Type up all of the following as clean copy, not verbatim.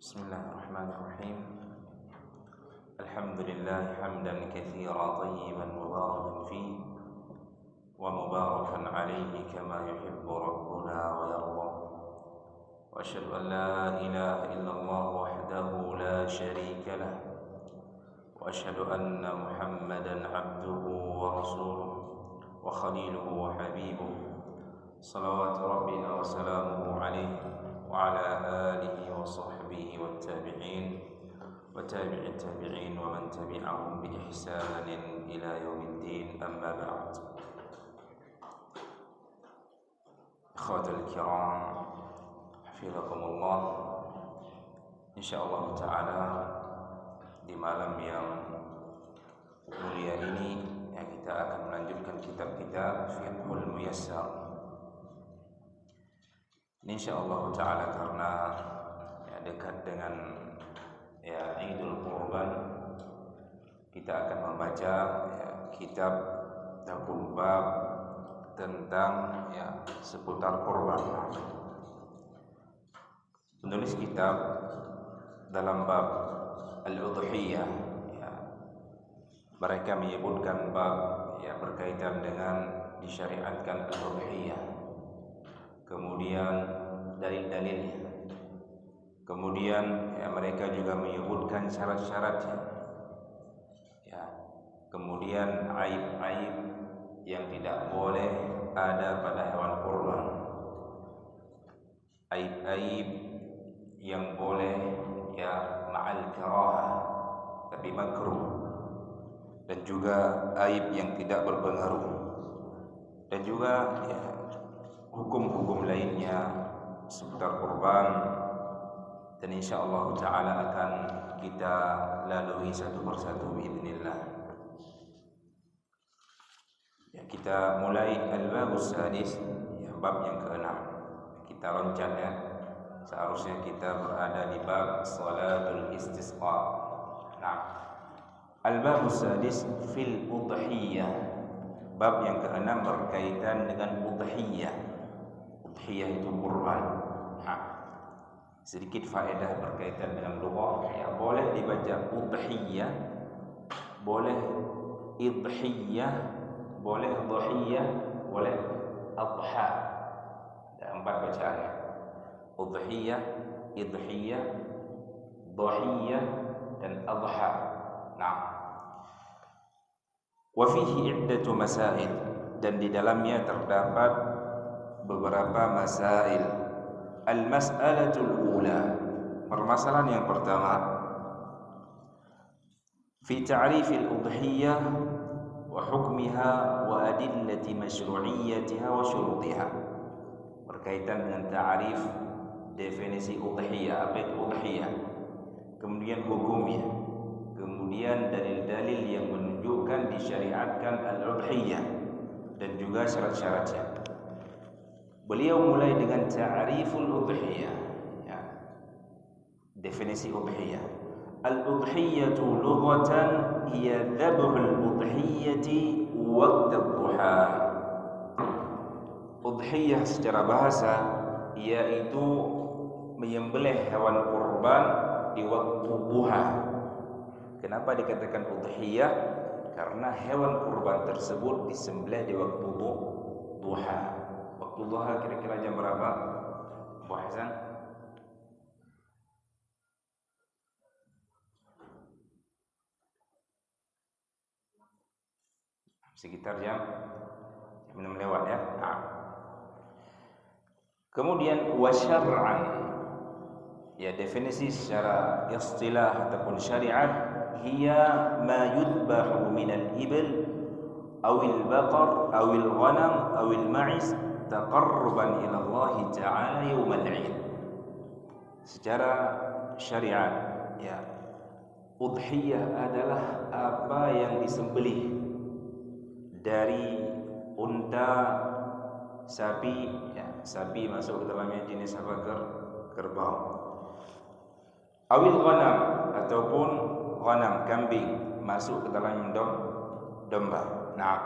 بسم الله الرحمن الرحيم. الحمد لله حمدا كثيرا طيبا مباركا فيه ومباركا عليه كما يحب ربنا ويرضى، وأشهد أن لا إله إلا الله وحده لا شريك له، وأشهد أن محمدا عبده ورسوله وخليله وحبيبه، صلوات ربنا وسلامه عليه وعلى آله وصحبه والتابعين وتابع التابعين ومن تبعهم بإحسان إلى يوم الدين. أما بعد، إخوة الكرام حفظكم الله. InsyaAllah Ta'ala di malam yang mulia ini kita akan melanjutkan kitab kita Fiqhul Muyassar. InsyaAllah Ta'ala karena dekat dengan Idul Qurban, kita akan membaca kitab ataupun bab tentang seputar kurban. Penulis kitab dalam bab Al-Udhiyah, mereka menyebutkan bab berkaitan dengan disyariatkan Al-Udhiyah, kemudian dalil-dalilnya, kemudian mereka juga menyebutkan syarat-syaratnya, kemudian aib-aib yang tidak boleh ada pada hewan kurban, aib-aib yang boleh ma'al karahah tapi makruh, dan juga aib yang tidak berpengaruh, dan juga hukum-hukum lainnya seputar kurban. Dan insyaallah Ta'ala akan kita lalui satu persatu biiznillah. Kita mulai al-babus sadis, bab yang ke-6. Kita loncat seharusnya kita berada di bab salatul istisqa. Nah, al-babus sadis fil udhiyah, bab yang ke-6 berkaitan dengan udhiyah. Udhiyah itu kurban. Sedikit faedah berkaitan dengan lughah, boleh dibaca udhiyah, boleh idhiyah, boleh dhiyah, boleh adha. Ada 4 bacaan: udhiyah, idhiyah, dhiyah, dan adha. Nah, wa fihi iddatu masail, dan di dalamnya terdapat beberapa masail. Al-mas'alatul ula, permasalahan yang pertama, fi ta'rifil udhiyah wa hukmiha wa adillati masyru'iyyatiha wa syurutiha, berkaitan dengan ta'rif, definisi udhiyah, apa itu udhiyah, kemudian hukumnya, kemudian dalil-dalil yang menunjukkan disyariatkan al-udhiyah, dan juga syarat-syaratnya. Beliau mulai dengan ta'riful udhiyah, definisi udhiyah. Al-udhiyatu lughatan hiya dhabhul udhiyati waqt ad-duha. Udhiyah secara bahasa yaitu menyembelih hewan kurban di waktu duha. Kenapa dikatakan udhiyah? Karena hewan kurban tersebut disembelih di waktu duha. Waktu duha kira-kira jam berapa, Bu Hasan? Sekitar jam 6 lewat ya. Kemudian wa syar'an, definisi secara istilah ataupun syariat, hiya ma yudbahu minal ibil awil baqar awil ghanam awil ma'iz taqarruban ila Allah Ta'ala yaumal 'id. Secara syariat, udhiyah adalah apa yang disembelih dari unta, sapi, sapi masuk ke dalamnya jenis apa? Kerbau. Awil ghanam, ataupun ghanam, kambing, masuk ke dalam domba. Nah,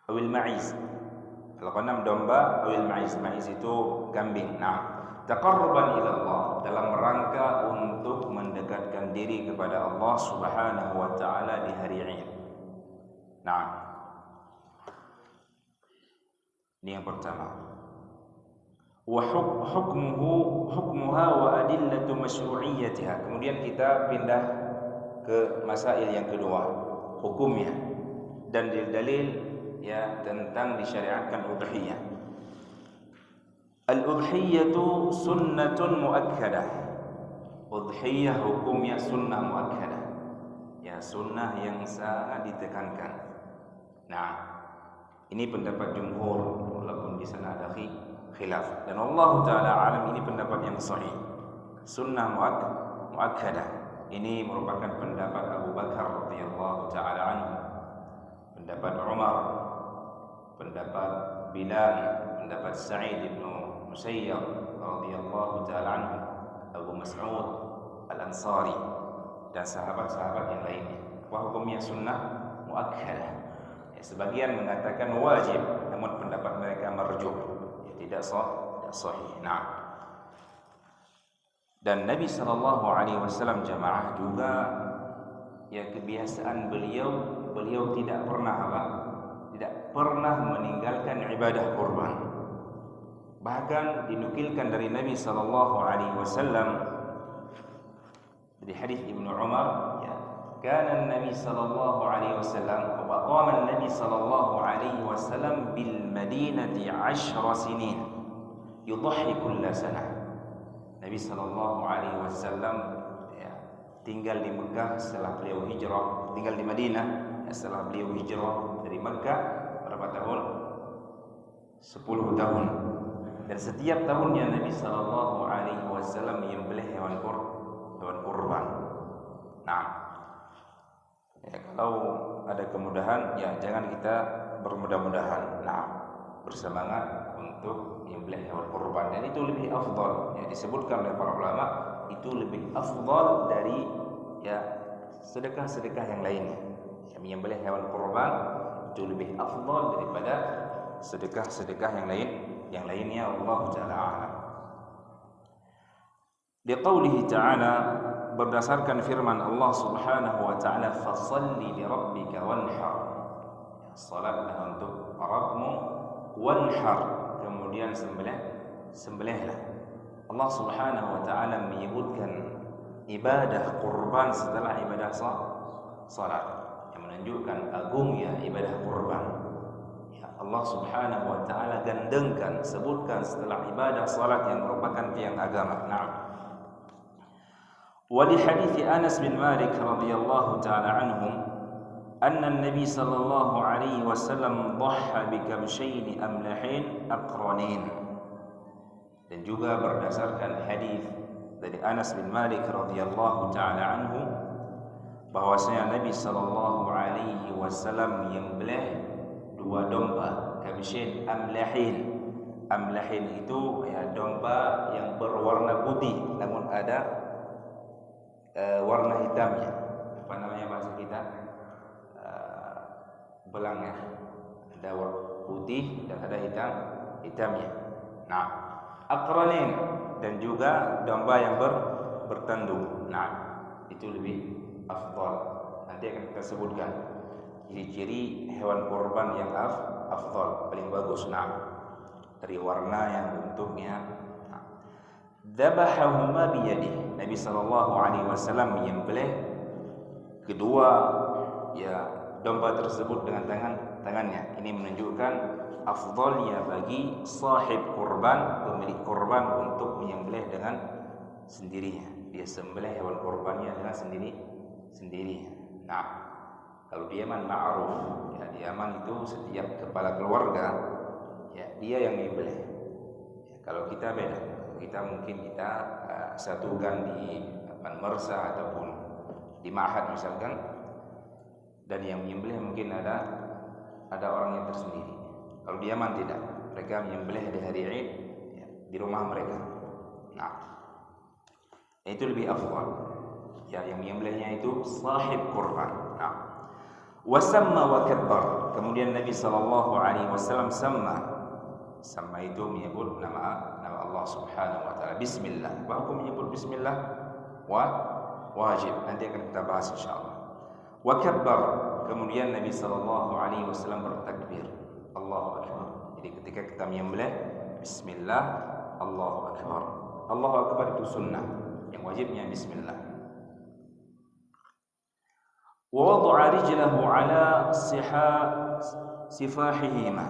awil ma'iz, al-ghanam domba, awil ma'iz, ma'iz itu kambing. Nah, taqarruban ila Allah, dalam rangka untuk mendekatkan diri kepada Allah Subhanahu wa taala di hari Id. Nah, ini yang pertama. Wa hukmuha wa adillatu masyru'iyyatiha. Kemudian kita pindah ke masail yang kedua, hukumnya dan dalil ya tentang disyariatkan udhiyah. Al-udhiyatu sunnatun muakkadah. Udhiyah hukumnya sunnah muakkadah. Ya, sunnah yang sangat ditekankan. Nah, ini pendapat jumhur walaupun di sana ada khilaf. Dan Allah taala alam, ini pendapat yang sahih. Sunnah muakkadah. Ini merupakan pendapat Abu Bakar radhiyallahu taala anhu, pendapat Umar, pendapat Bilal, pendapat Sa'id bin Musayyab radhiyallahu taala anhu, Abu Mas'ud Al-Ansari dan sahabat-sahabat yang lainnya. Apa hukumnya sunnah muakkadah? Ya, sebagian mengatakan wajib, namun pendapat mereka marjuh, ya, tidak sahih. Nah, dan Nabi sallallahu alaihi wasallam jamaah juga ya kebiasaan beliau tidak pernah meninggalkan ibadah kurban. Bahkan dinukilkan dari Nabi sallallahu alaihi wasallam dari hadis Ibnu Umar, ya, kana Nabi sallallahu alaihi wasallam wa qama Nabi sallallahu alaihi wasallam bil Madinati 10 sinin yudhi kull sanah. Nabi sallallahu alaihi wasallam ya tinggal di Mekah setelah beliau hijrah, tinggal di Madinah setelah beliau hijrah dari Mekah berapa tahun? 10 tahun. Dan setiap tahunnya Nabi sallallahu alaihi wasallam menyembelih hewan kurban. Nah, ya, kalau ada kemudahan ya jangan kita bermudah-mudahan. Nah, bersemangat untuk menyembelih hewan kurban, dan itu lebih afdal. Ya, disebutkan oleh para ulama itu lebih afdal dari ya sedekah-sedekah yang lainnya. Ya, menyembelih hewan kurban itu lebih afdal daripada sedekah-sedekah yang lainnya. Allah taala a'lam. Di qaulihi ta'ala, berdasarkan firman Allah Subhanahu wa taala, fasalli li rabbika wanhar. Ya, salatlah untuk Rabbmu, wanhar, kemudian sembelihlah. Allah Subhanahu wa taala menyebutkan ibadah kurban setelah ibadah salat, yang menunjukkan agungnya ibadah kurban. Ya, Allah Subhanahu wa taala gandengkan, sebutkan setelah ibadah salat yang merupakan tiang agama. Nah, wa li hadits Anas bin Malik radhiyallahu taala anhum anna an-nabi sallallahu alaihi wasallam dhahha bi kabshayn amlahin aqranin. Dan juga berdasarkan hadis dari Anas bin Malik radhiyallahu taala anhu bahwasanya Nabi sallallahu alaihi wasallam menyembelih 2 domba, kabshayn amlahin. Amlahin itu ya domba yang berwarna putih namun ada warna hitamnya. Apa namanya bahasa kita? Belangnya. Ada warna putih dan ada hitamnya. Nah, aqranin, dan juga domba yang bertanduk. Nah, itu lebih afdal. Nanti akan kita sebutkan ciri-ciri hewan kurban yang afdal, paling bagus. Nah, dari warna yang bentuknya. Dzabahahuma biyadihi. Nabi sallallahu alaihi wasallam menyembelih kedua ya domba tersebut dengan tangannya. Ini menunjukkan afdalnya bagi sahib kurban, pemilik kurban, untuk menyembelih dengan sendirinya. Dia sembelih hewan kurbannya dengan sendirinya. Nah, kalau di Yaman ma'ruf, ya di Yaman itu setiap kepala keluarga ya dia yang menyembelih. Ya, kalau kita beda. Kita mungkin satukan di Mersa ataupun di Ma'had misalkan, dan yang menyembelih mungkin ada orang yang tersendiri. Kalau di Yaman tidak, mereka menyembelih di hari Id ya, di rumah mereka. Nah, itu lebih afdal. Ya, yang menyembelihnya itu sahib kurban. Nah, wasamma wa kabbar. Kemudian Nabi sallallahu alaihi wasallam sama itu menyebut nama Allah Subhanahu wa taala. Bismillah. Apa hukum menyebut bismillah? Wajib. Nanti akan kita bahas insyaallah. Wa kabbar. Kemudian Nabi sallallahu alaihi wasallam bertakbir. Allahu akbar. Jadi ketika kita menyembelih, bismillah, Allahu akbar. Allahu akbar itu sunnah. Yang wajibnya bismillah. Wa wada'a rijlahu ala sifahihima.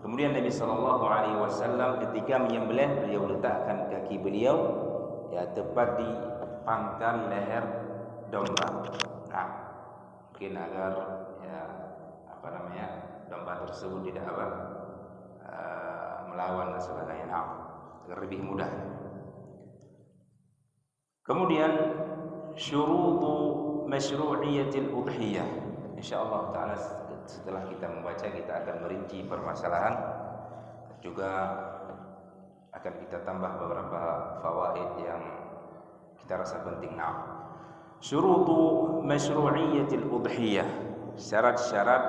Kemudian Nabi sallallahu alaihi wasallam ketika menyembelih, beliau letakkan kaki beliau ya tepat di pangkal leher domba. Nah, mungkin agar ya domba tersebut tidak melawan dan sebagainya. Nah, agar lebih mudah. Kemudian syurutu masyru'iyatil udhiyah. Insyaallah taala setelah kita membaca kita akan merinci permasalahan, juga akan kita tambah beberapa fawaid yang kita rasa penting. Nah, syurutu masyru'iyatil udhiyah, syarat-syarat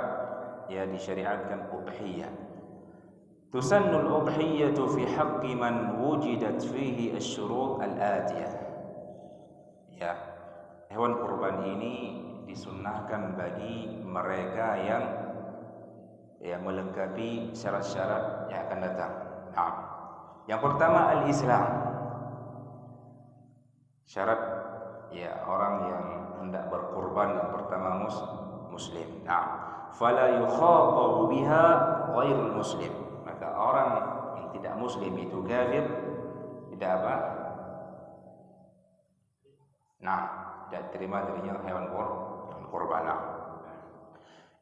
ya disyariatkan udhiyah. Tusannul udhiyatu fi haqqi man wujidat fihi asy-syurut al-atiyah. Ya, hewan kurban ini disunnahkan bagi mereka yang melengkapi syarat-syarat yang akan datang. Nah, yang pertama al-Islam. Syarat ya orang yang hendak berkurban yang pertama muslim. Nah, fala yukhatabu biha ghairul muslim. Maka orang yang tidak muslim itu kafir, tidak tidak terima darinya hewan kurban.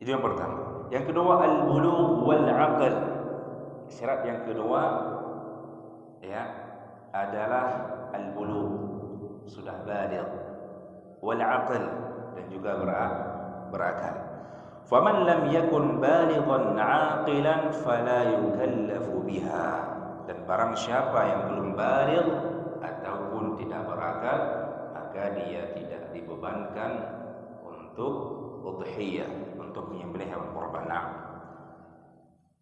Itu yang pertama. Yang kedua al-bulugh wal aql. Syarat yang kedua ya adalah al-bulugh, sudah baligh, wal aql, dan juga berakal. Faman lam yakun balighan aqilan fala yukallafu biha. Dan barang siapa yang belum baligh ataupun tidak berakal, maka dia tidak dibebankan untuk udhiyah, untuk menyembelih hewan kurban.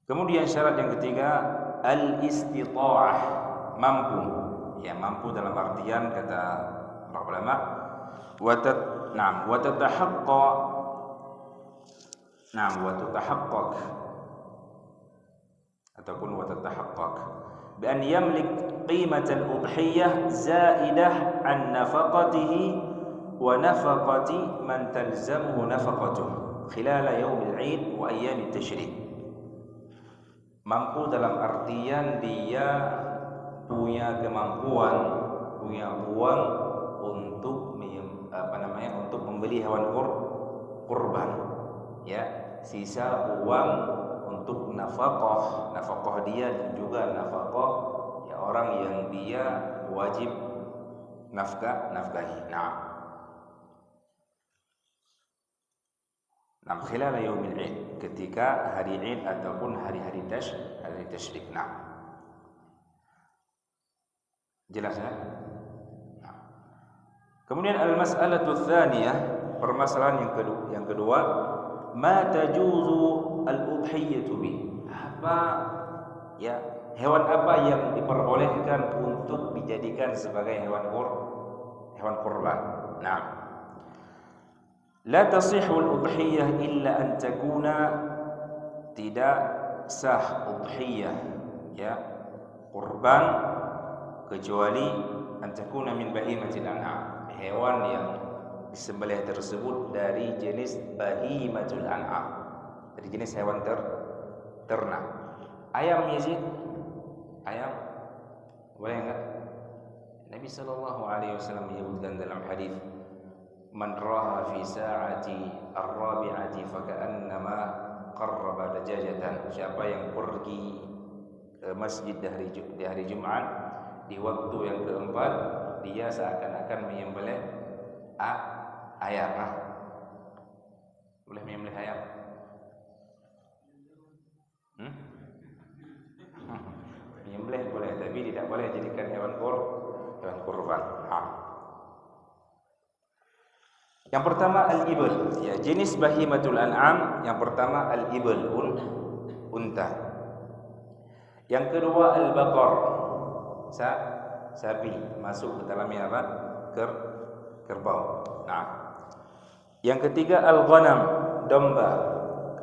Kemudian syarat yang ketiga al-istita'ah, mampu. Ya, mampu dalam artian kata para ulama wa tatahaqqaq ataupun wa tatahaqqaq bi an yamlik qimat al-udhiyah zaidah an nafaqatihi wa nafaqati man talzamuhu nafaqatuhu khilal yaum al-'id wa ayyam at-tashrik. Mampu dalam artian dia punya kemampuan, punya uang untuk untuk membeli hewan kurban. Ya, sisa uang untuk nafkah dia dan juga nafkah ya orang yang dia wajib nafkahi. Nah, khilal yaumil 'id, ketika hari Id ataupun hari-hari tasyrik. Jelas ya? Kemudian al-mas'alatu tsaniyah, permasalahan yang kedua, ma tajuzu al-udhiyatu bi. Hewan apa yang diperbolehkan untuk dijadikan sebagai hewan kurban. Nah, la tasihhu al-udhiyah illa an takuna, tidak sah udhiyah ya kurban kecuali an takuna min bahimatil an'am, hewan yang disembelih tersebut dari jenis bahimatul an'am, dari jenis hewan ternak. Ayam Yazid, ayam boleh enggak? Nabi sallallahu alaihi wasallam menyebutkan dalam hadis, man raha fi sa'ati ar-rabi'ati faka'annama qarraba dajajatan. Siapa yang pergi ke masjid di hari Jumat di waktu yang keempat, dia seakan-akan menyembelih ayam. Boleh menyembelih ayam? Menyembelih boleh, tapi tidak boleh jadikan hewan kurban. Yang pertama al-ibl, ya, jenis bahimatul an'am. Yang pertama al-ibl, unta. Yang kedua al-baqar, sapi, masuk ke dalamnya apa? Kerbau. Nah, yang ketiga al-ghanam, domba,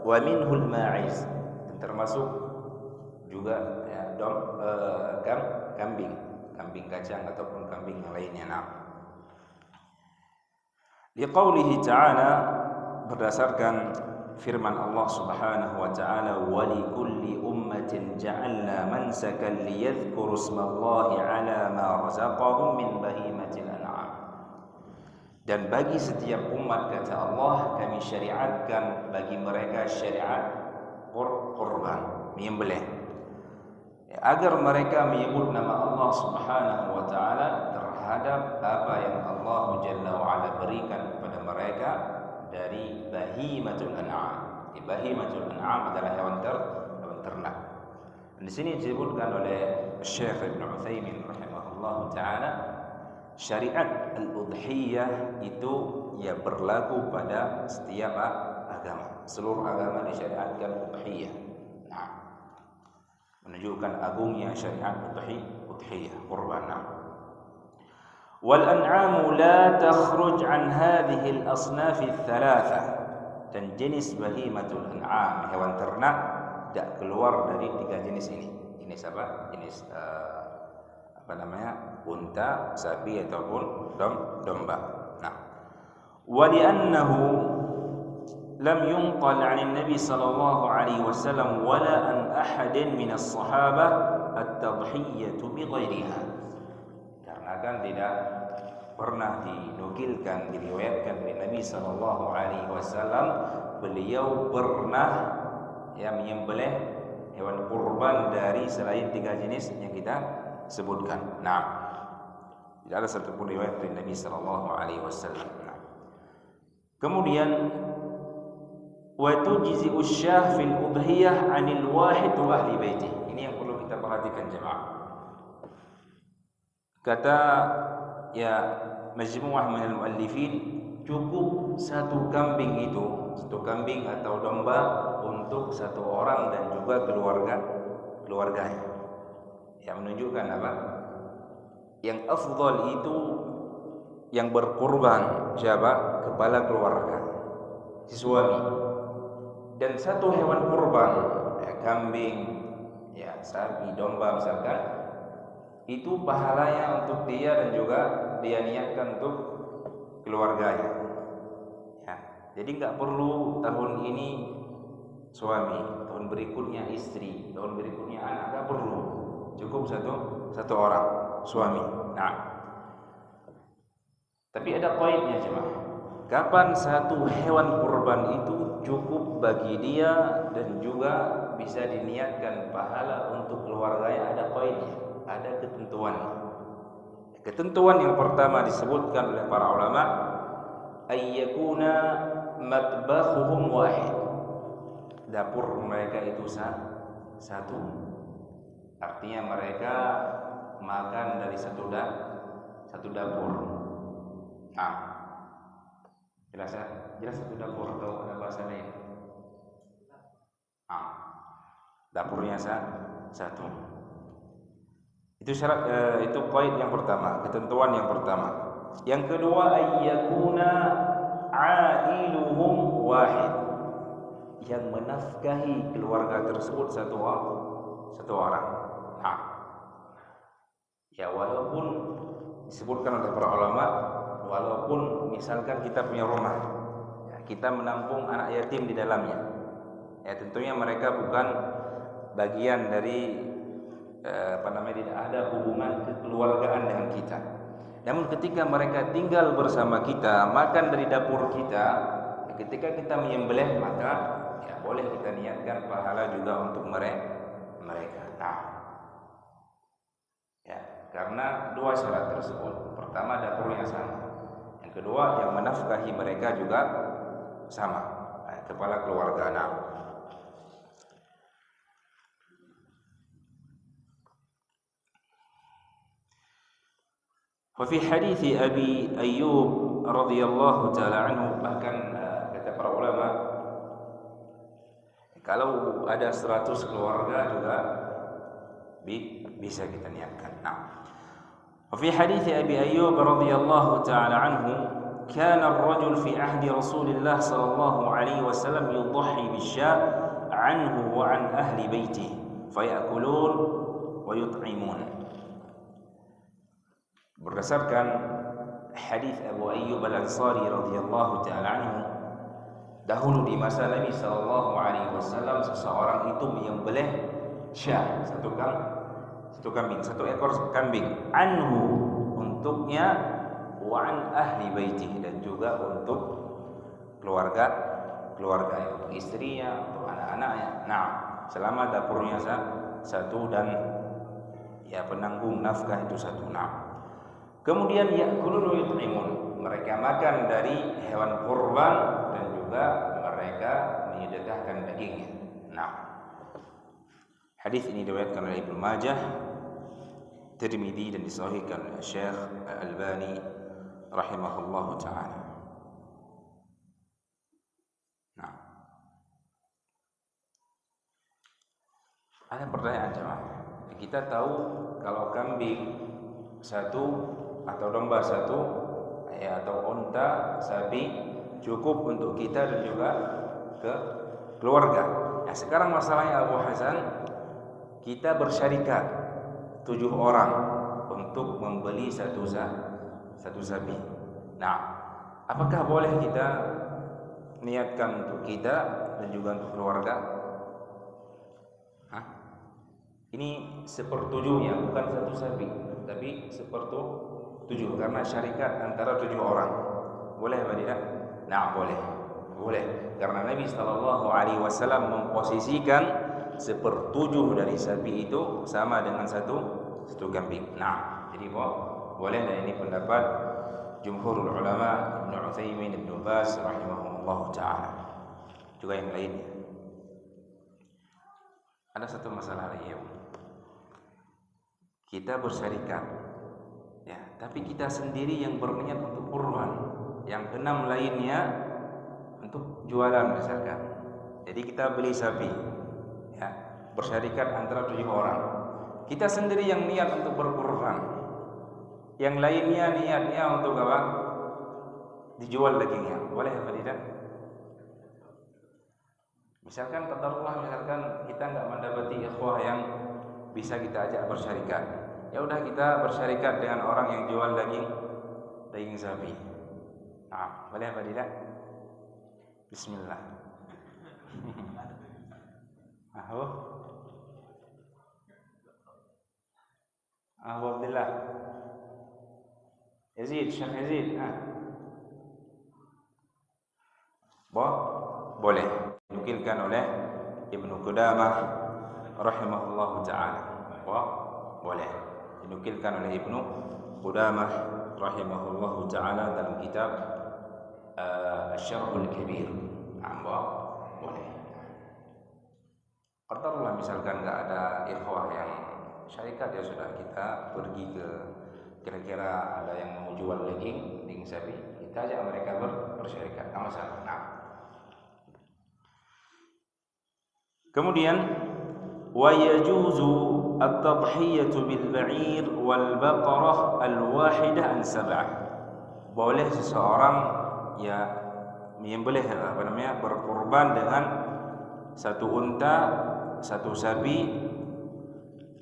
wa minhul ma'iz, termasuk juga ya, kambing kacang ataupun kambing yang lainnya. Nah, liqaulihi ta'ala, berdasarkan firman Allah Subhanahu wa ta'ala, wa likulli ummatin ja'alna mansakan liyadhkuru ismallahi 'ala ma razaqahum min bahimatil an'am. Dan bagi setiap umat, kata Allah, kami syariatkan bagi mereka syariat kurban, menyembelih, ya, agar mereka menyebut nama Allah Subhanahu wa ta'ala terhadap apa yang Allah Jalla wa Ala berikan kepada mereka dari bahimatul an'am. Bahimatul an'am adalah hewan ternak. Dan di sini disebutkan oleh Syekh Ibn Utsaimin rahimahullah taala, syariat al-udhiyah itu ya berlaku pada setiap agama. Seluruh agama disyariatkan udhiyah. Nah, menunjukkan agungnya syariat udhiyah, kurban. Wal an'amu la takhruj an hadhihi al-asnaf ats-tsalatsah. Dan jenis bahimatul an'am, hewan ternak, tidak keluar dari tiga jenis ini. Jenis apa? Jenis unta, sapi ataupun domba. Nah, wa li'annahu lam yunqal 'an an-nabi sallallahu alaihi wasallam wala an ahadin min as-sahabah at-tadhhiyah bi ghairiha. Karena kan tidak pernah dinukilkan, diriwayatkan dari Nabi sallallahu alaihi wasallam beliau pernah menyembelih hewan kurban dari selain tiga jenis yang kita sebutkan. Nah, tidak ada satupun riwayat dari Nabi sallallahu alaihi wasallam. Nah, kemudian wa tujzi'u syah fil udhiyah 'anil wahid wa ahli baitih. Ini yang perlu kita perhatikan jemaah. Kata majmu'ah minal muallifin, cukup satu kambing atau domba untuk satu orang dan juga keluarganya. Yang menunjukkan apa? Yang afdal itu yang berkurban siapa? Kepala keluarga, si suami. Dan satu hewan kurban, kambing, sapi, domba misalkan, itu pahalanya untuk dia dan juga dia niatkan untuk keluarganya. Ya, jadi nggak perlu tahun ini suami, tahun berikutnya istri, tahun berikutnya anak, nggak perlu. Cukup satu orang suami. Nah, tapi ada qaidnya jemaah. Kapan satu hewan kurban itu cukup bagi dia dan juga bisa diniatkan pahala untuk keluarganya? Ada qaidnya, ada ketentuan. Ketentuan yang pertama disebutkan oleh para ulama, ayyakuna matbakhuhum wahid. Dapur mereka itu satu. Artinya mereka makan dari satu dapur. Nah, jelas satu dapur atau ada bahasa lain? Dapurnya satu. Itu syarat, itu qaid yang pertama, ketentuan yang pertama. Yang kedua, ayyakuna ailuhum wahid. Yang menafkahi keluarga tersebut satu orang. Nah, walaupun disebutkan oleh para ulama, walaupun misalkan kita punya rumah, kita menampung anak yatim di dalamnya, tentunya mereka bukan bagian dari tidak ada hubungan kekeluargaan dengan kita. Namun ketika mereka tinggal bersama kita, makan dari dapur kita, ketika kita menyembelih, maka boleh kita niatkan pahala juga untuk mereka. Nah, karena dua syarat tersebut. Pertama, dapurnya sama. Yang kedua, yang menafkahi mereka juga sama, kepala keluarga. Nah, wa fi hadits Abi Ayyub radhiyallahu taala anhu, bahkan kata para ulama, kalau ada 100 keluarga juga bisa kita niatkan. Nah, fi hadits Abi Ayyub radhiyallahu taala anhu, kana ar-rajul fi ahdi Rasulillah sallallahu alaihi wasallam yudhi bisya' anhu wa an ahli baitihi fayakulun wa yut'imun. Berdasarkan hadis Abu Ayyub Al-Ansari radhiyallahu taala anhu, dahulu di masa Nabi sallallahu alaihi wasallam seseorang itu menyembelih syah, satu kambing, satu ekor kambing, anhu untuknya, wa an ahli baitihi dan juga untuk keluarga, untuk istrinya, untuk anak-anaknya. Nah, selama dapurnya satu dan ya penanggung nafkah itu satu. Nah, kemudian ya'kulun wa yut'imun, mereka makan dari hewan kurban dan juga mereka menyedekahkan dagingnya. Nah, hadis ini diriwayatkan oleh Ibnu Majah, Tirmidzi dan disahihkan oleh Syekh Al-Albani rahimahullahu taala. Nah, ada pertanyaan jemaah. Kita tahu kalau kambing satu atau domba satu, ya, atau unta, sapi cukup untuk kita dan juga ke keluarga. Nah, sekarang masalahnya Abu Hasan, kita bersyarikat 7 orang untuk membeli satu sapi. Nah, apakah boleh kita niatkan untuk kita dan juga untuk keluarga? Ini 1/7-nya, bukan satu sapi, tapi 1/7 karena syarikat antara 7 orang. Boleh apa tidak? Nah, boleh. Karena Nabi sallallahu alaihi wasallam memposisikan 1/7 dari sapi itu sama dengan satu kambing. Nah, jadi boleh, dan ini pendapat jumhurul ulama, Ibnu Utsaimin, Ibnu Baz rahimahumullah taala. Juga yang lainnya. Ada satu masalah lagi, kita bersyarikat, ya, tapi kita sendiri yang berniat untuk kurban, yang 6 lainnya untuk jualan misalkan. Jadi kita beli sapi, ya, bersyarikat antara 7 orang. Kita sendiri yang niat untuk berkurban, yang lainnya niatnya untuk apa? Dijual dagingnya. Boleh apa tidak? Misalkan qadarullah, misalkan kita enggak mendapati ikhwah yang bisa kita ajak bersyarikat. Ya udah, kita bersyarikat dengan orang yang jual daging sapi. Nah, boleh apa tidak? Bismillah. Alhamdulillah. Yazid, Syekh Yazid. Boleh. Dinukilkan oleh Ibnu Qudamah rahimahullahu taala. Boleh. Dinukilkan oleh Ibnu Qudamah rahimahullahu taala dalam kitab Asy-Syarhul Kabir. Boleh. Qadarullah misalkan enggak ada ikhwah yang syarikat, ya sudah, kita pergi ke, kira-kira ada yang mau jual daging sapi, kita ajak mereka bersyarikat, enggak masalah. Nah, kemudian wa yajuzu at-tadhhiyatu bil ba'ir wal baqarah al-wahidah an 7. Boleh seseorang ya menyembelih berkurban dengan satu unta, satu sapi,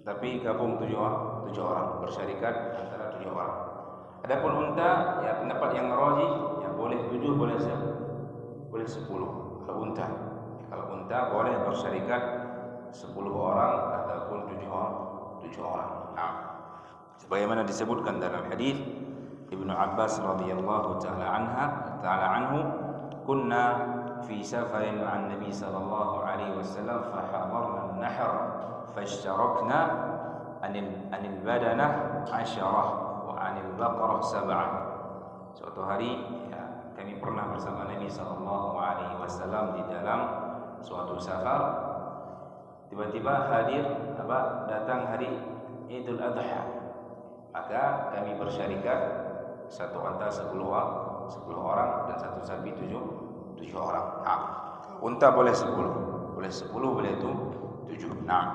tapi gabung 7 orang, bersyarikat antara 7 orang. Adapun unta, ya pendapat yang rajih, ya boleh 7, boleh 10. Kalau unta boleh bersyarikat 10 orang ataupun 7 orang. Nah, sebagaimana disebutkan dalam hadis Ibnu Abbas radhiyallahu taala anhu, kunna fi safarin ma'an Nabi sallallahu alaihi wasallam fa hadarna an-nahr fashtarakna anil badanah 10 wa anil baqarah 7. Suatu hari, ya, kami pernah bersama Nabi sallallahu alaihi wasallam di dalam suatu safar. Tiba-tiba datang hari Idul Adha. Maka kami bersyarikat, satu unta 10 orang dan satu sapi 7 orang. Nah, unta boleh 10, boleh 7. Nah,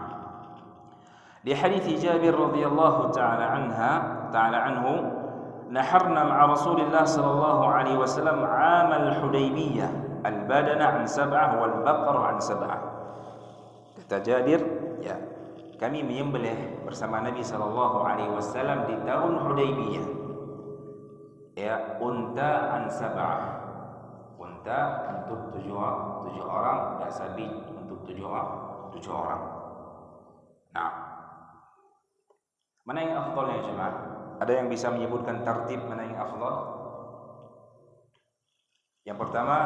Di hadits Jabir radhiyallahu ta'ala anhu, naharna ma'a Rasulillah sallallahu alaihi wasallam 'am al-Hudaybiyah al-badana an 7 wal baqara an 7. Kata Jabir, ya, kami menyembelih bersama Nabi sallallahu alaihi wasallam di tahun Hudaybiyah, ya, unta an 7. Unta untuk 7 orang dan sapi untuk 7 orang. Nah, mana yang afdal ya jemaah? Ada yang bisa menyebutkan tertib mana yang afdal? Yang pertama,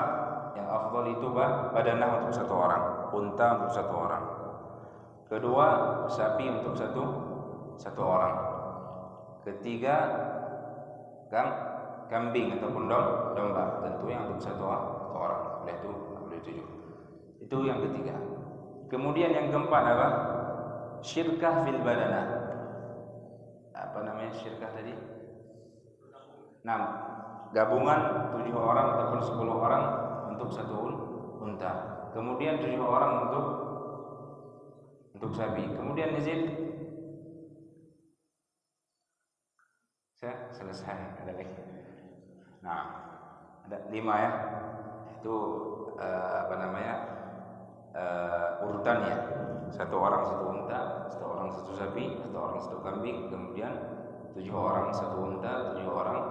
yang afdal itu badanah untuk 1 orang, unta untuk 1 orang. Kedua, sapi untuk satu orang. Ketiga, kambing ataupun domba, tentunya untuk 1 orang. Oleh itu, boleh 7. Itu yang ketiga. Kemudian yang keempat apa? Syirkah fil badanah. Apa namanya syirkah tadi? 6. Gabungan 7 orang ataupun 10 orang untuk 1 unta. Kemudian 7 orang untuk sapi. Kemudian izin. Saya selesai. Ada lagi. Nah, ada 5 ya. Itu urutannya. 1 orang 1 unta, 1 orang 1 sapi, 1 orang 1 kambing, kemudian 7 orang 1 unta, 7 orang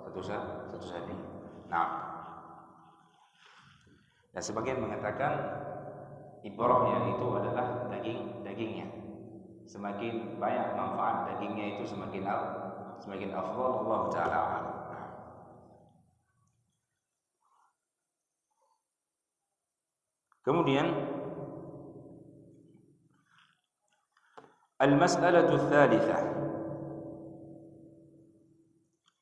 1 sapi. Nah, dan sebagian mengatakan ibrahnya itu adalah dagingnya. Semakin banyak manfaat dagingnya itu semakin afdal, Allah taala alam. Kemudian al-mas'alatu ats-tsalitsah,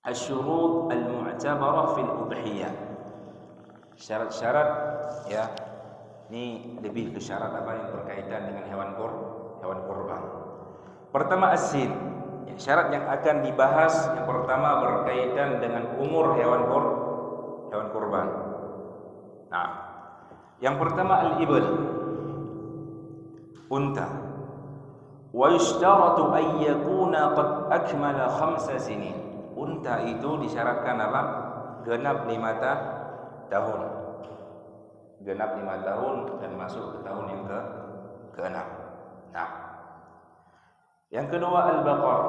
asy-syurut al-mu'tabarah fil udhiyah. Syarat-syarat, ya. Ini lebih ke syarat apa yang berkaitan dengan hewan kurban. Pertama as-sin. Ya, syarat yang akan dibahas yang pertama berkaitan dengan umur hewan kurban. Nah, yang pertama al-ibl, unta. Wa yushtaratu an yakuna qad akmala 5 sinin. Unta itu disyaratkan apa? Genap 5 tahun. Genap 5 tahun dan masuk ke tahun yang ke-6. Nah, yang kedua al-baqar,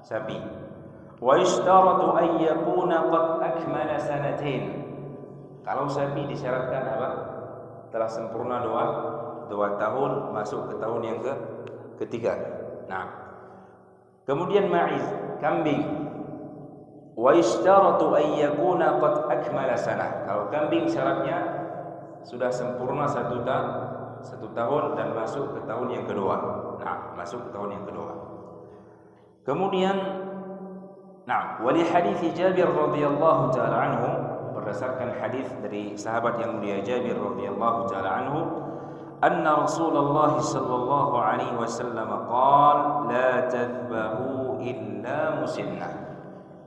sapi. Wa yushtaratu an yakuna qad akmala sanatain. Kalau sapi disyaratkan apa? Telah sempurna 2 tahun masuk ke tahun yang ketiga. Nah, kemudian ma'iz, kambing. Wa yushtaratu an yakuna qad akmala sanah. Kalau kambing syaratnya sudah sempurna 1 tahun dan masuk ke tahun yang kedua. Nah, masuk ke tahun yang kedua. Kemudian, nah, wali hadits Jabir radhiyallahu taala anhu, berdasarkan hadis dari sahabat yang mulia Jabir radhiyallahu taala anhu, anna Rasulullah sallallahu alaihi wasallam qala la tadhbahu illa musinnah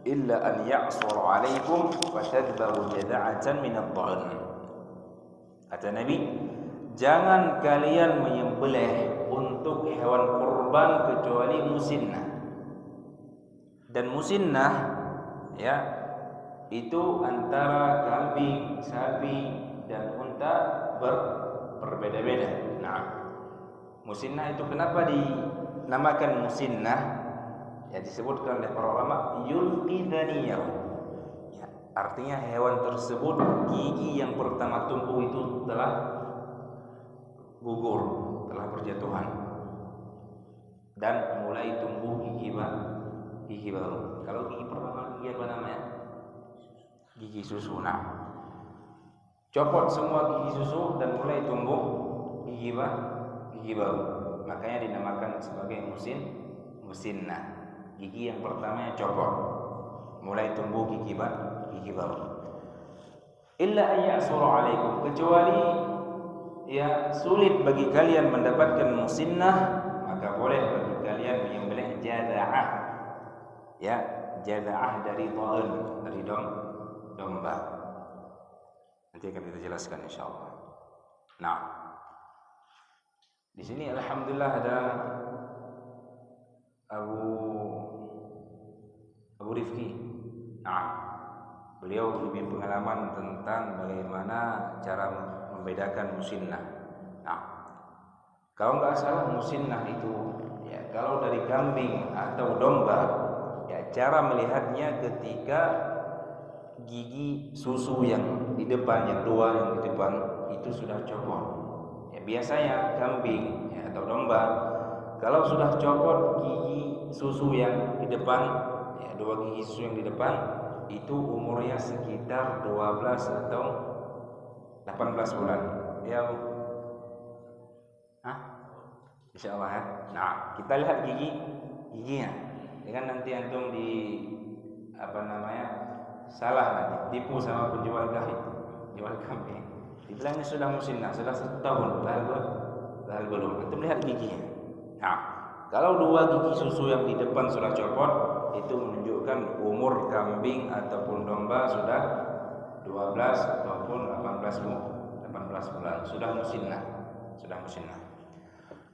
illa an ya'sur alaikum fatadhbahu jada'atan min ad-dha'n. Kata Nabi, jangan kalian menyembelih untuk hewan kurban kecuali musinnah. Dan musinnah, ya, itu antara kambing, sapi dan unta berbeda-beda. Nah, musinnah itu kenapa dinamakan musinnah? Ya, disebutkan oleh para ulama yulqi dhaniyahu. Ya, artinya hewan tersebut gigi yang pertama tumbuh itu telah gugur, telah berjatuhan dan mulai tumbuh gigi baru. Kalau gigi pertama gigi apa namanya? Gigi susu. Nah, copot semua gigi susu dan mulai tumbuh gigi baru. Makanya dinamakan sebagai musinnah. Gigi yang pertama yang copot, mulai tumbuh gigi baru. Illa ayyasura alaikum, kecuali ya sulit bagi kalian mendapatkan musinnah, maka boleh bagi kalian menyembelih jada'ah. Ya, jada'ah dari dha'n, dari domba. Nanti akan kita jelaskan insyaallah. Nah, Di sini alhamdulillah ada Abu Rifki. Nah, beliau lebih pengalaman tentang bagaimana cara membedakan musinnah. Nah, kalau nggak salah musinnah itu ya kalau dari kambing atau domba ya cara melihatnya ketika gigi susu yang di depan, yang dua yang di depan itu sudah copot. Ya biasanya kambing ya, atau domba kalau sudah copot gigi susu yang di depan, ya dua gigi susu yang di depan itu umurnya sekitar 12 atau 18 bulan. Ya, Insya Allah ya. Nah, kita lihat giginya. Dengan nanti antum di salah nanti tipu sama penjual jual kambing. Dibilangnya sudah musinnah, sudah 1 tahun, padahal belum. Antum lihat giginya. Nah, kalau dua gigi susu yang di depan sudah copot, itu menunjukkan umur kambing ataupun domba sudah 12 ataupun 18 bulan, sudah musinnah.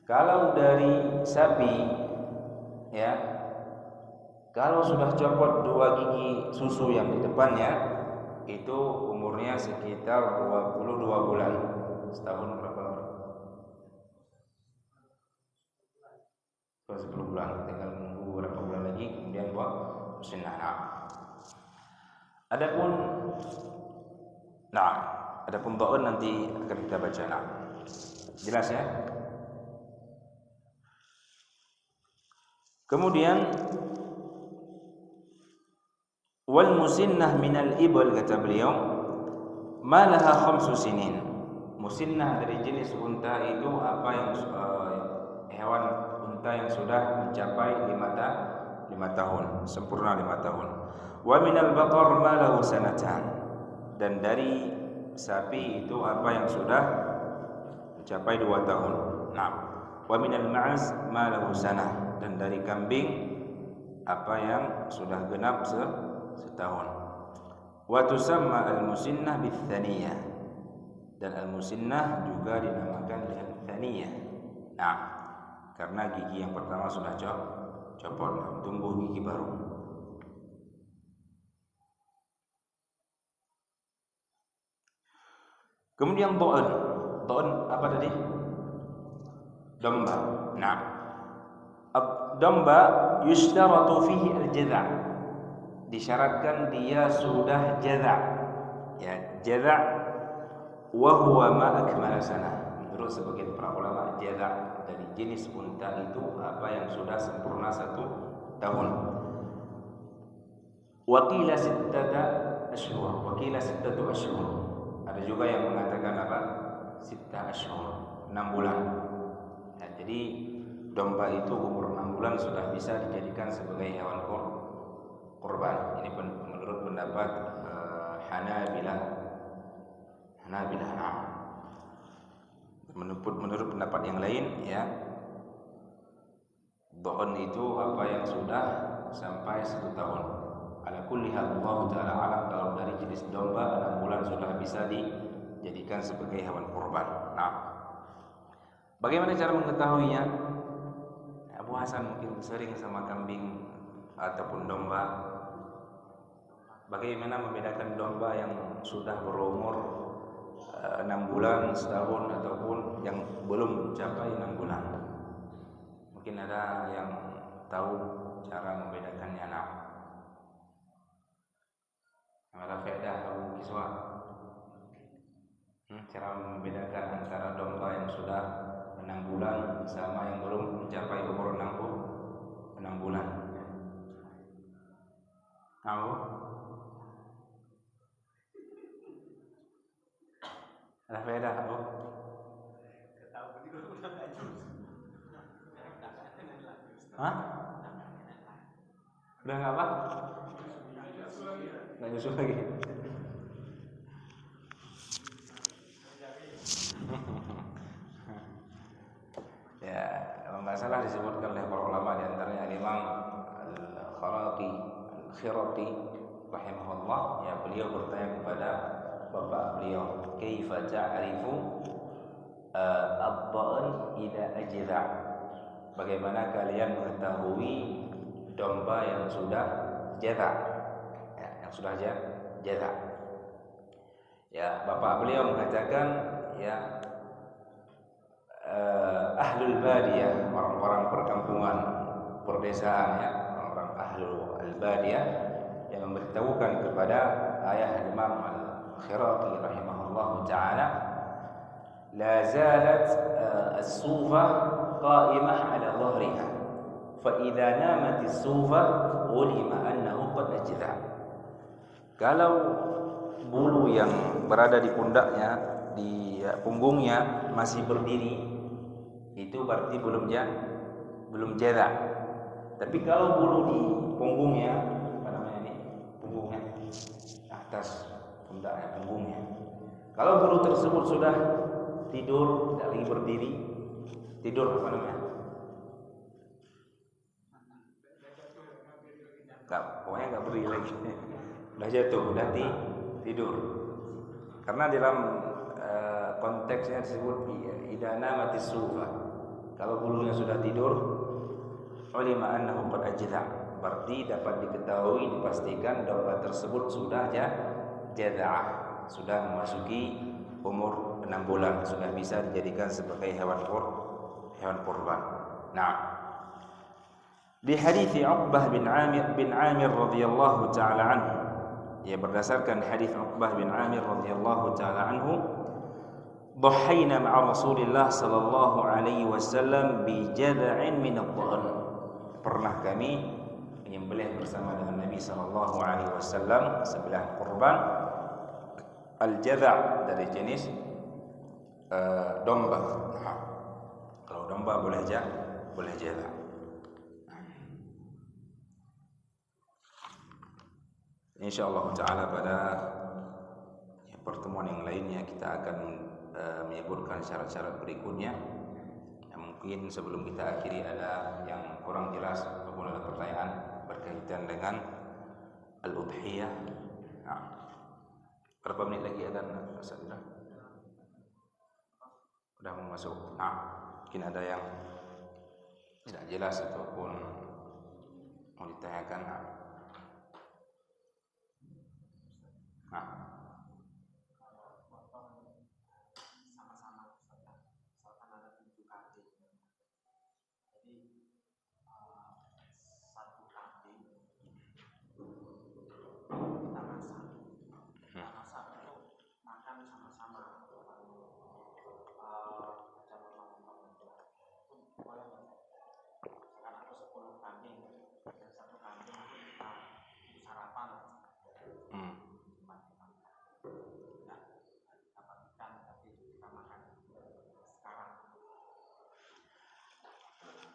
Kalau dari sapi ya, kalau sudah copot dua gigi susu yang di depannya itu umurnya sekitar 22 bulan. Setahun berapa? 10 bulan, tinggal menunggu beberapa bulan lagi kemudian musinnah. Adapun dha'n nanti akan kita baca. Jelas ya? Kemudian wal musinnah minal ibl, kata beliau, malaha 5 sinin. Musinnah dari jenis unta itu apa yang hewan unta yang sudah mencapai 5 tahun, sempurna 5 tahun. Wa minal baqar malahu sanatan, dan dari sapi itu apa yang sudah mencapai 2 tahun. Nah, wa minal ma'az malahu sanah, dan dari kambing apa yang sudah genap setahun. Wa tusamma al-musinnah bits-tsaniyah, dan al-musinnah juga dinamakan dengan tsaniyah. Nah, karena gigi yang pertama sudah copot, tumbuh gigi baru. Kemudian dha'n apa tadi? Domba. Nah, domba yushtaratu fihi al-jadha', disyaratkan dia sudah jadha'. Ya, jadha' wa huwa ma akmala sanah. Menurut sebagian para ulama, jadha' dari jenis unta itu apa yang sudah sempurna 1 tahun. Wa qila 6 ashhur, wa qila 6 ashhur. Ada juga yang mengatakan apa? 6 ashhur, 6 bulan. Nah, jadi domba itu umur 6 bulan sudah bisa dijadikan sebagai hewan kurban. Ini menurut pendapat Hanabilah. Menurut pendapat yang lain ya, dha'n itu apa yang sudah sampai 1 tahun. Ala kulli hal Allah taala alam, kalau dari jenis domba 6 bulan sudah bisa dijadikan sebagai hewan kurban. Nah, bagaimana cara mengetahuinya? Abu Hasan mungkin sering sama kambing ataupun domba. Bagaimana membedakan domba yang sudah berumur 6 bulan, setahun, ataupun yang belum mencapai 6 bulan? Mungkin ada yang tahu cara membedakannya. Nah, ada faedah Abu Kiswa, cara membedakan antara domba yang sudah 6 bulan sama yang belum mencapai umur 6 bulan. Tahu? Ada faedah Abu? Hah? Udah nggak apa? Nggak nyusul lagi. Ya, kalau nggak salah disebutkan oleh para ulama, di antaranya Imam Al-Khirati rahimahullah, ya, beliau bertanya kepada bapak beliau, kaifa ta'rifu ad-dha'n idza ajza. Bagaimana kalian mengetahui domba yang sudah jaza? Ya, yang sudah jaza. Ya, bapak beliau mengatakan ya ahlul badiyah, orang-orang perkampungan, perdesaan ya, orang-orang ahlul badiyah yang memberitahukan kepada ayah Imam Al-Khiraqi rahimahullahu taala, la zalat as-sufa qa'imah ala dhahriha fa idza namat as-sufa ulima annahu qad ajza. Kalau bulu yang berada di pundaknya, di punggungnya masih berdiri, itu berarti belum jaza. Tapi kalau bulu di punggungnya, apa namanya ini? Punggungnya atas pundaknya, punggungnya. Kalau bulu tersebut sudah tidur, tidak lagi berdiri, tidur apa namanya? Pokoknya nggak berdiri lagi. Udah jatuh, udah tidur. Karena dalam konteksnya disebut idza namatis sufa. Kalau bulunya sudah tidur, ulima annahu qad ajza. Berarti dapat diketahui, dipastikan domba tersebut sudah jaza'ah, sudah memasuki umur 6 bulan, sudah bisa dijadikan sebagai hewan kurban. Nah, di hadis Uqbah bin Amir radhiyallahu taala anhu, ya berdasarkan hadis Uqbah bin Amir radhiyallahu taala anhu, dhahayna ma'a Rasulillah sallallahu alaihi wasallam bi jad'in min ad-dha'n. Pernah kami menyembelih bersama dengan Nabi sallallahu alaihi wasallam sebelah kurban al-jad'a dari jenis domba. Nah, kalau domba boleh jad'a. Insyaallah taala pada pertemuan yang lainnya kita akan menyebutkan syarat-syarat berikutnya. Yang mungkin sebelum kita akhiri ada yang kurang jelas ataupun ada pertanyaan berkaitan dengan al-udhiyah. Nah, berapa menit lagi adzan? Sudah mau masuk. Nah, mungkin ada yang tidak jelas ataupun mau ditanyakan.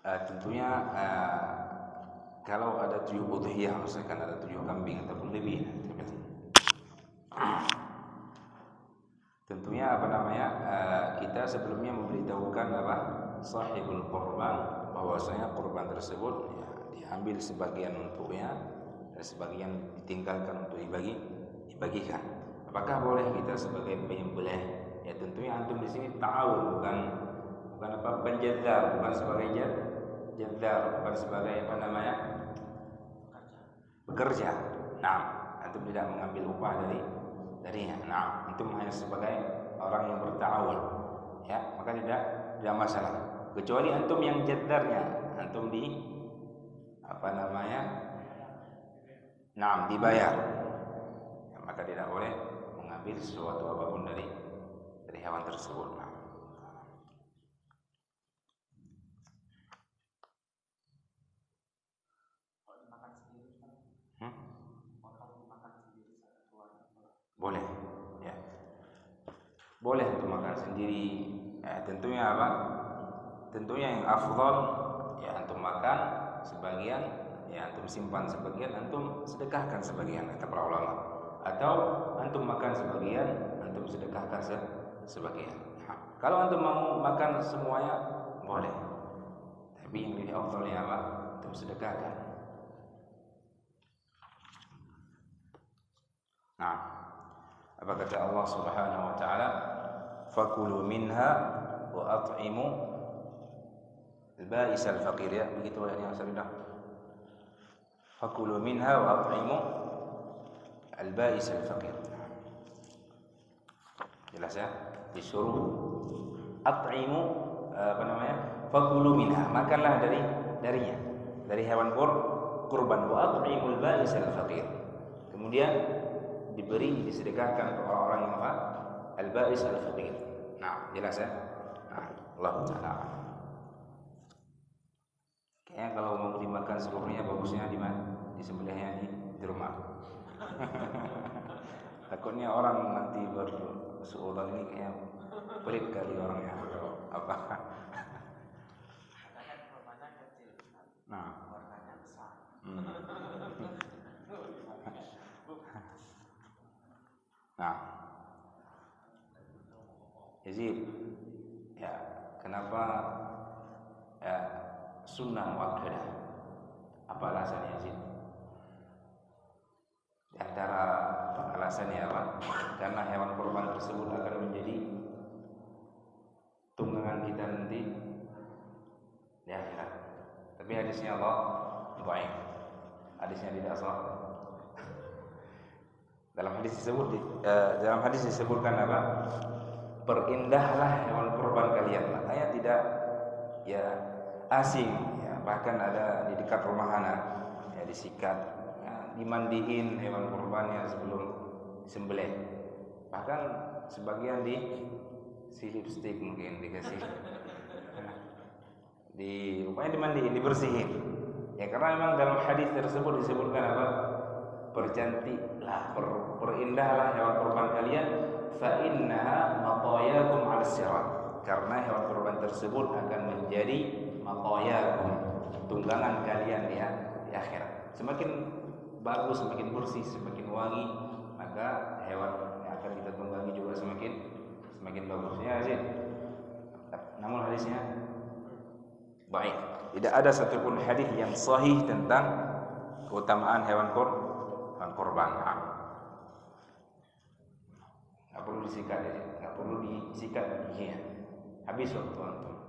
Nah, tentunya kalau ada 7 udhiyah, misalkan ada 7 kambing ataupun lebih, tentunya apa namanya, kita sebelumnya memberitahukan apa sahibul qurban bahwasanya kurban tersebut ya, diambil sebagian untuknya dan sebagian ditinggalkan untuk dibagikan. Apakah boleh kita sebagai penyembelih? Ya tentunya antum di sini tahu, bukan apa penjadar, bukan sebagai jadar, bukan sebagai apa namanya bekerja. Nah, antum tidak mengambil upah darinya. Nah, antum hanya sebagai orang yang bertawun, ya maka tidak masalah. Kecuali antum yang jadarnya, antum di apa namanya, nah dibayar, ya, maka tidak boleh mengambil sesuatu apapun dari hewan tersebut. Nah. Boleh, ya. Boleh untuk makan sendiri. Ya, tentunya apa? Tentunya yang afdal ya antum makan sebagian, ya antum simpan sebagian, antum sedekahkan sebagian, kata para ulama. Atau antum makan sebagian, antum sedekahkan sebagian. Nah, kalau antum mau makan semuanya boleh. Tapi yang lebih afdalnya apa? Antum sedekahkan. Nah, apa kata Allah Subhanahu wa taala? Fakulu minha wa at'imu al-ba'is al-faqir, ya begitu ayatnya saya bilang. Fakulu minha wa at'imu al-ba'is al-faqir. Jelas ya? Disuruh at'imu fakulu minha, makanlah darinya, dari hewan kurban, wa at'imul ba'is al-faqir. Kemudian disedekahkan kepada orang yang al-ba'is al-faqir. Nah, jelas ya? Nah, Allah Ta'ala. Kayaknya kalau mau dimakan seluruhnya bagusnya di mana? Disembelihnya di rumah. Takutnya orang nanti bersuudzon ini kayak pelit kali orangnya atau apa. Nah, nah, Yazid, ya kenapa ya, sunnah muakkadah? Apa alasannya Yazid? Di antara alasannya apa? Karena hewan kurban tersebut akan menjadi tunggangan kita nanti di akhirat. Tapi hadisnya Allah dhaif. Hadisnya tidak sahih. Dalam hadis disebutkan apa? Perindahlah hewan kurban kalian. Makanya tidak ya asing, ya bahkan ada di dekat rumah anak, ya disikat, ya, dimandiin hewan kurbannya sebelum disembelih. Bahkan sebagian si lipstick mungkin dikasih, rupanya dimandiin, dibersihin. Ya karena memang dalam hadis tersebut disebutkan apa? Percantiklah, perindahlah hewan kurban kalian, fa innaha matayakum 'ala sirat. Karena hewan kurban tersebut akan menjadi matayakum, tunggangan kalian ya di akhirat. Semakin bagus, semakin bersih, semakin wangi, maka hewan yang akan kita tunggangi juga semakin bagus ya sih. Namun hadisnya baik. Tidak ada satupun hadis yang sahih tentang keutamaan hewan kurban. Nggak perlu disikat ya, nggak perlu disikat giginya. Habis waktu antum.